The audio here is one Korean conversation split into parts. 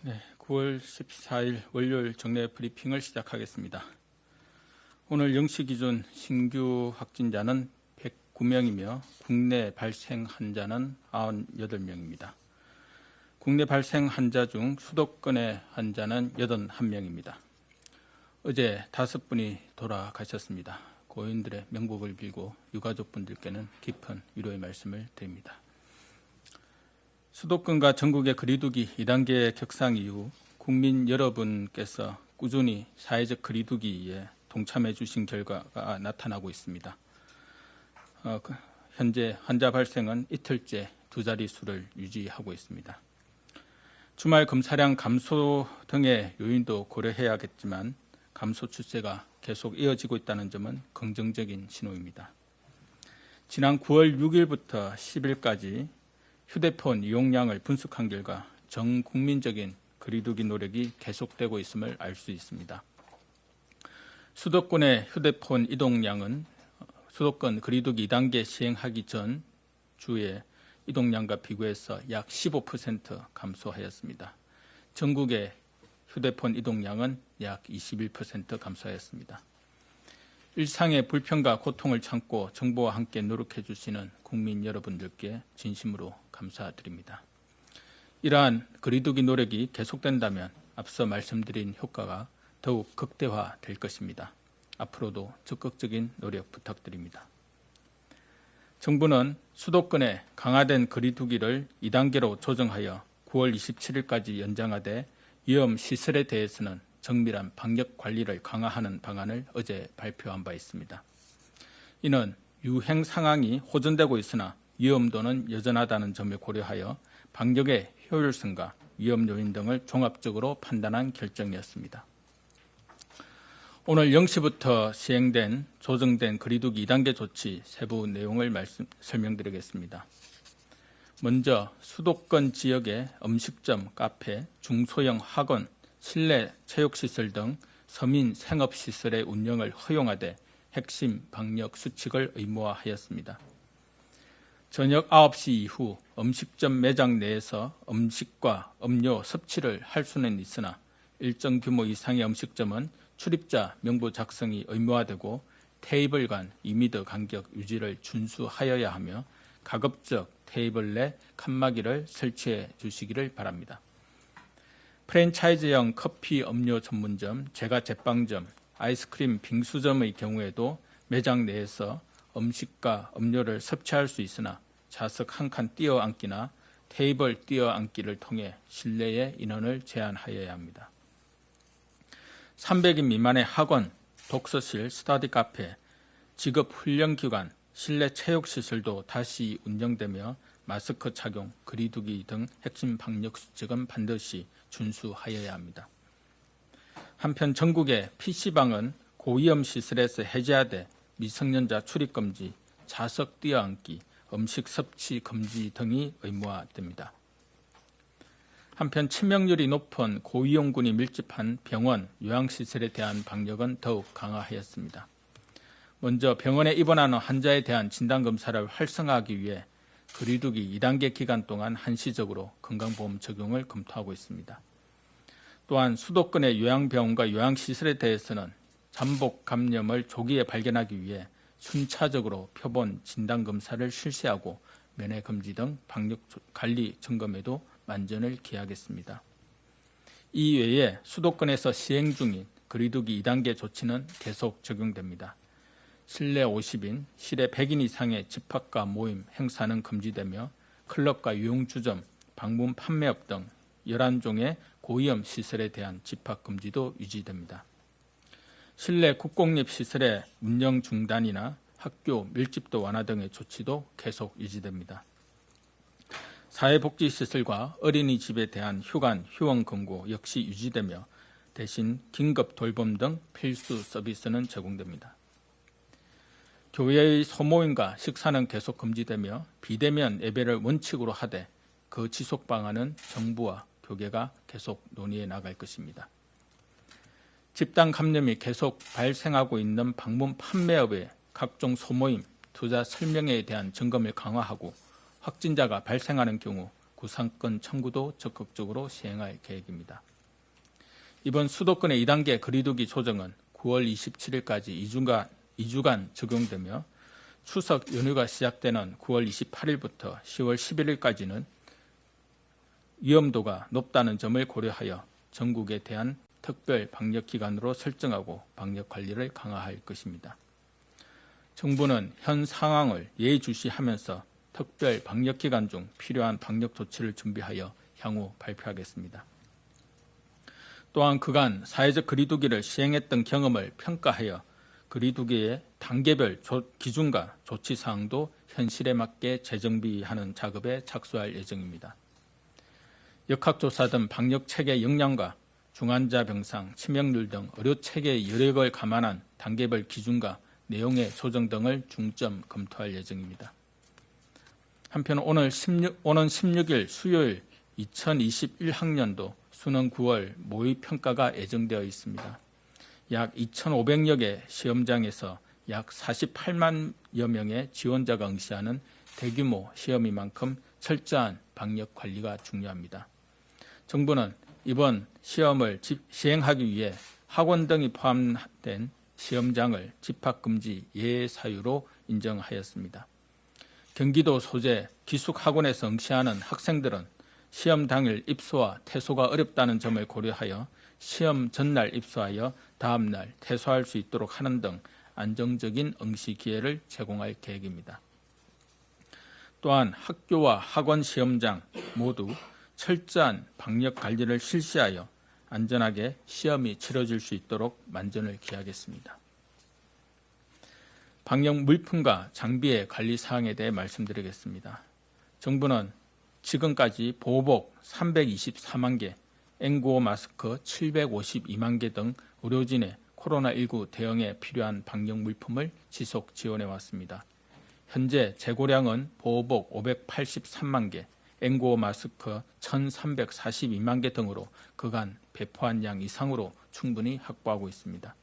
네, 9월 14일 월요일 정례 브리핑을 시작하겠습니다. 오늘 0시 기준 신규 확진자는 109명이며 국내 발생 환자는 98명입니다. 국내 발생 환자 중 수도권의 환자는 81명입니다. 어제 5분이 돌아가셨습니다. 고인들의 명복을 빌고 유가족분들께는 깊은 위로의 말씀을 드립니다. 수도권과 전국의 거리두기 2단계 격상 이후 국민 여러분께서 꾸준히 사회적 거리두기에 동참해 주신 결과가 나타나고 있습니다. 현재 환자 발생은 이틀째 두 자릿수를 유지하고 있습니다. 주말 검사량 감소 등의 요인도 고려해야겠지만 감소 추세가 계속 이어지고 있다는 점은 긍정적인 신호입니다. 지난 9월 6일부터 10일까지 휴대폰 이용량을 분석한 결과 전 국민적인 거리두기 노력이 계속되고 있음을 알 수 있습니다. 수도권의 휴대폰 이동량은 수도권 거리두기 2단계 시행하기 전 주에 이동량과 비교해서 약 15% 감소하였습니다. 전국의 휴대폰 이동량은 약 21% 감소하였습니다. 일상의 불편과 고통을 참고 정부와 함께 노력해 주시는 국민 여러분들께 진심으로 감사드립니다. 이러한 거리두기 노력이 계속된다면 앞서 말씀드린 효과가 더욱 극대화될 것입니다. 앞으로도 적극적인 노력 부탁드립니다. 정부는 수도권의 강화된 거리두기를 2단계로 조정하여 9월 27일까지 연장하되 위험 시설에 대해서는 정밀한 방역 관리를 강화하는 방안을 어제 발표한 바 있습니다. 이는 유행 상황이 호전되고 있으나 위험도는 여전하다는 점을 고려하여 방역의 효율성과 위험 요인 등을 종합적으로 판단한 결정이었습니다. 오늘 0시부터 시행된 조정된 거리두기 2단계 조치 세부 내용을 설명드리겠습니다. 먼저 수도권 지역의 음식점, 카페, 중소형 학원, 실내 체육시설 등 서민 생업시설의 운영을 허용하되 핵심 방역 수칙을 의무화하였습니다. 저녁 9시 이후 음식점 매장 내에서 음식과 음료 섭취를 할 수는 있으나 일정 규모 이상의 음식점은 출입자 명부 작성이 의무화되고 테이블 간 2m 간격 유지를 준수하여야 하며 가급적 테이블 내 칸막이를 설치해 주시기를 바랍니다. 프랜차이즈형 커피 음료 전문점, 제과 제빵점, 아이스크림 빙수점의 경우에도 매장 내에서 음식과 음료를 섭취할 수 있으나 좌석 한 칸 띄어앉기나 테이블 띄어앉기를 통해 실내의 인원을 제한하여야 합니다. 300인 미만의 학원, 독서실, 스터디 카페, 직업 훈련기관, 실내 체육시설도 다시 운영되며 마스크 착용, 거리두기 등 핵심 방역 수칙은 반드시 준수하여야 합니다. 한편 전국의 PC방은 고위험 시설에서 해제하되 미성년자 출입금지, 좌석 띄어앉기, 음식 섭취 금지 등이 의무화됩니다. 한편 치명률이 높은 고위험군이 밀집한 병원, 요양시설에 대한 방역은 더욱 강화하였습니다. 먼저 병원에 입원하는 환자에 대한 진단검사를 활성화하기 위해 거리두기 2단계 기간 동안 한시적으로 건강보험 적용을 검토하고 있습니다. 또한 수도권의 요양병원과 요양시설에 대해서는 잠복 감염을 조기에 발견하기 위해 순차적으로 표본 진단검사를 실시하고 면회금지 등 방역관리 점검에도 만전을 기하겠습니다. 이외에 수도권에서 시행 중인 거리두기 2단계 조치는 계속 적용됩니다. 실내 50인, 실외 100인 이상의 집합과 모임, 행사는 금지되며 클럽과 유흥주점, 방문 판매업 등 11종의 고위험 시설에 대한 집합 금지도 유지됩니다. 실내 국공립시설의 운영 중단이나 학교 밀집도 완화 등의 조치도 계속 유지됩니다. 사회복지시설과 어린이집에 대한 휴관, 휴원 권고 역시 유지되며 대신 긴급 돌봄 등 필수 서비스는 제공됩니다. 교회의 소모임과 식사는 계속 금지되며 비대면 예배를 원칙으로 하되 그 지속 방안은 정부와 교계가 계속 논의해 나갈 것입니다. 집단 감염이 계속 발생하고 있는 방문 판매업의 각종 소모임, 투자 설명회에 대한 점검을 강화하고 확진자가 발생하는 경우 구상권 청구도 적극적으로 시행할 계획입니다. 이번 수도권의 2단계 거리두기 조정은 9월 27일까지 2주간 적용되며 추석 연휴가 시작되는 9월 28일부터 10월 11일까지는 위험도가 높다는 점을 고려하여 전국에 대한 특별 방역기간으로 설정하고 방역관리를 강화할 것입니다. 정부는 현 상황을 예의주시하면서 특별 방역기간 중 필요한 방역조치를 준비하여 향후 발표하겠습니다. 또한 그간 사회적 거리두기를 시행했던 경험을 평가하여 거리두기의 단계별 기준과 조치사항도 현실에 맞게 재정비하는 작업에 착수할 예정입니다. 역학조사 등 방역체계 역량과 중환자 병상, 치명률 등 의료체계의 여력을 감안한 단계별 기준과 내용의 조정 등을 중점 검토할 예정입니다. 한편 오는 16일 수요일 2021학년도 수능 9월 모의평가가 예정되어 있습니다. 약 2,500여 개 시험장에서 약 48만여 명의 지원자가 응시하는 대규모 시험인 만큼 철저한 방역 관리가 중요합니다. 정부는 이번 시험을 시행하기 위해 학원 등이 포함된 시험장을 집합금지 예외 사유로 인정하였습니다. 경기도 소재 기숙학원에서 응시하는 학생들은 시험 당일 입소와 퇴소가 어렵다는 점을 고려하여 시험 전날 입소하여 다음날 퇴소할 수 있도록 하는 등 안정적인 응시 기회를 제공할 계획입니다. 또한 학교와 학원 시험장 모두 철저한 방역 관리를 실시하여 안전하게 시험이 치러질 수 있도록 만전을 기하겠습니다. 방역 물품과 장비의 관리 사항에 대해 말씀드리겠습니다. 정부는 지금까지 보호복 324만 개, N95 마스크 752만 개 등 의료진의 코로나19 대응에 필요한 방역 물품을 지속 지원해 왔습니다. 현재 재고량은 보호복 583만 개, N95 마스크 1,342만 개 등으로 그간 배포한 양 이상으로 충분히 확보하고 있습니다.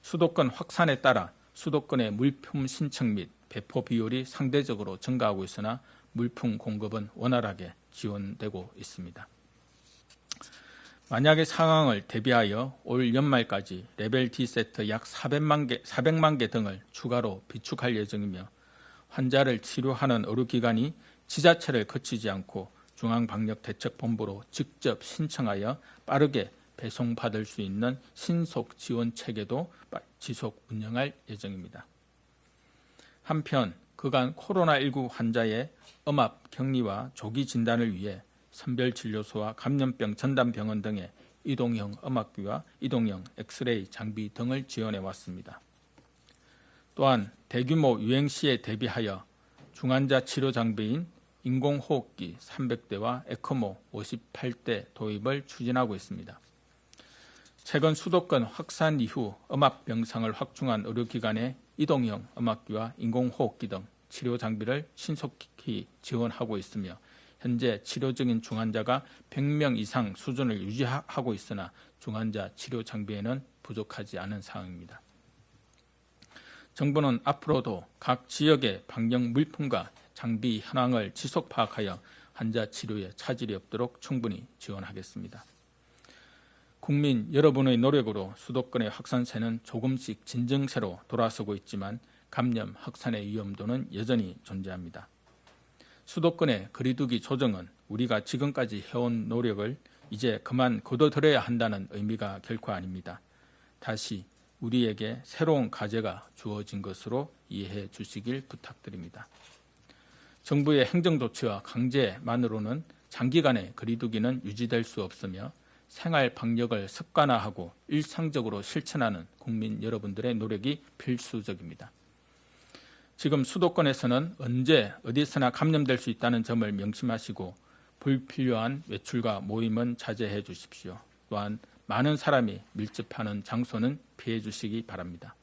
수도권 확산에 따라 수도권의 물품 신청 및 배포 비율이 상대적으로 증가하고 있으나 물품 공급은 원활하게 지원되고 있습니다. 만약의 상황을 대비하여 올 연말까지 레벨 D 세트 약 400만 개 등을 추가로 비축할 예정이며 환자를 치료하는 의료기관이 지자체를 거치지 않고 중앙방역대책본부로 직접 신청하여 빠르게 배송받을 수 있는 신속 지원 체계도 지속 운영할 예정입니다. 한편 그간 코로나19 환자의 음압 격리와 조기 진단을 위해 선별진료소와 감염병 전담병원 등의 이동형 음압기와 이동형 엑스레이 장비 등을 지원해 왔습니다. 또한 대규모 유행 시에 대비하여 중환자 치료 장비인 인공호흡기 300대와 에크모 58대 도입을 추진하고 있습니다. 최근 수도권 확산 이후 음압 병상을 확충한 의료기관의 이동형 음압기와 인공호흡기 등 치료 장비를 신속히 지원하고 있으며 현재 치료 중인 중환자가 100명 이상 수준을 유지하고 있으나 중환자 치료 장비에는 부족하지 않은 상황입니다. 정부는 앞으로도 각 지역의 방역 물품과 장비 현황을 지속 파악하여 환자 치료에 차질이 없도록 충분히 지원하겠습니다. 국민 여러분의 노력으로 수도권의 확산세는 조금씩 진정세로 돌아서고 있지만 감염 확산의 위험도는 여전히 존재합니다. 수도권의 거리두기 조정은 우리가 지금까지 해온 노력을 이제 그만 거둬들여야 한다는 의미가 결코 아닙니다. 다시 우리에게 새로운 과제가 주어진 것으로 이해해 주시길 부탁드립니다. 정부의 행정조치와 강제만으로는 장기간의 거리두기는 유지될 수 없으며 생활 방역을 습관화하고 일상적으로 실천하는 국민 여러분들의 노력이 필수적입니다. 지금 수도권에서는 언제 어디서나 감염될 수 있다는 점을 명심하시고 불필요한 외출과 모임은 자제해 주십시오. 또한 많은 사람이 밀집하는 장소는 피해 주시기 바랍니다.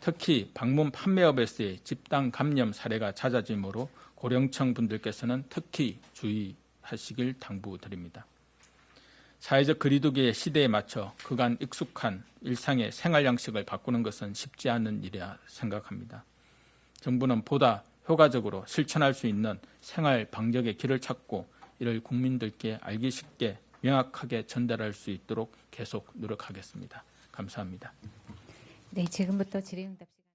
특히 방문 판매업에서의 집단 감염 사례가 잦아지므로 고령층 분들께서는 특히 주의하시길 당부드립니다. 사회적 거리두기의 시대에 맞춰 그간 익숙한 일상의 생활 양식을 바꾸는 것은 쉽지 않은 일이라 생각합니다. 정부는 보다 효과적으로 실천할 수 있는 생활 방역의 길을 찾고 이를 국민들께 알기 쉽게 명확하게 전달할 수 있도록 계속 노력하겠습니다. 감사합니다. 네, 지금부터 질의응답